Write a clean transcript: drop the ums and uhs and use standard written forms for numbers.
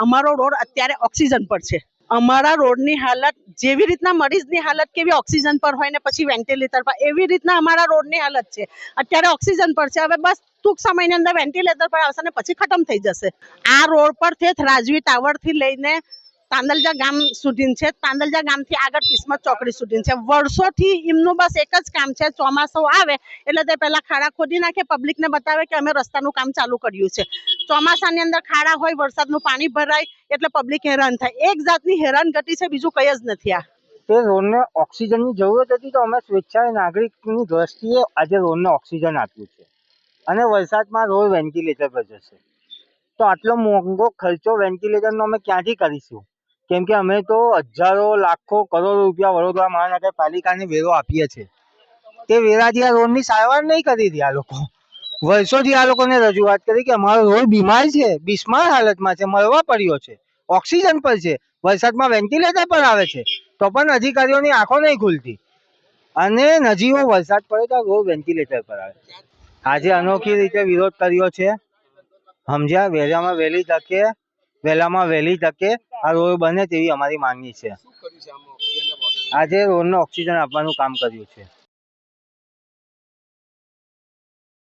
અમારો રોડ અત્યારે ઓક્સિજન પર છે. અમારા રોડની હાલત જેવી રીતના મરીઝની હાલત કેવી ઓક્સિજન પર હોય ને પછી વેન્ટિલેટર પર, એવી રીતના અમારા રોડની હાલત છે. અત્યારે ઓક્સિજન પર છે, હવે બસ ટૂંક સમયની અંદર વેન્ટિલેટર પર આવશે ને પછી ખતમ થઈ જશે. આ રોડ પર રાજવી ટાવરથી લઈને તાંદલજા ગામ સુધી છે, તાંદલજા ગામથી આગળ કિસ્મત ચોકડી સુધી છે. વર્ષોથી એમનું બસ એક જ કામ છે, ચોમાસું આવે એટલે તે પહેલા ખાડા ખોદી નાખે, પબ્લિકને બતાવે કે અમે રસ્તાનું કામ ચાલુ કર્યું છે. ચોમાસાની અંદર ખાડા હોય, વરસાદનું પાણી ભરાય એટલે પબ્લિક હેરાન થાય. એક જાતની હેરાનગતિ છે, બીજું કંઈ જ નથી. આ તે રોડને ઓક્સિજનની જરૂરત હતી તો અમે સ્વેચ્છાએ નાગરિકની દ્રષ્ટિએ આજે રોડને ઓક્સિજન આપ્યું છે અને વરસાદમાં રોડ વેન્ટિલેટર પર જશે. તો આટલો મોંઘો ખર્ચો વેન્ટિલેટરનો અમે ક્યાંથી કરીશું? કેમ કે અમે તો હજારો લાખો કરોડો રૂપિયા વડોદરા મહાનગરપાલિકાને વેરો આપીએ છીએ. તે વેરાથી આ રોડની સારવાર નહીં કરી રહ્યા લોકો. વર્ષોથી આ લોકોને રજૂઆત કરી કે અમારો રોડ બીમાર છે, બિસ્માર હાલતમાં છે, મરવા પડ્યો છે, ઓક્સિજન પર છે, વરસાદમાં વેન્ટિલેટર પર આવે છે, તો પણ અધિકારીઓની આંખો નહીં ખુલતી. અને નજીવો વરસાદ પડે તો રોડ વેન્ટિલેટર પર આવે. આજે અનોખી રીતે વિરોધ કર્યો છે, સમજ્યા? વહેલામાં વહેલી તકે આ રોડ બને તેવી અમારી માંગણી છે. આજે રોડને ઓક્સિજન આપવાનું કામ કર્યું છે.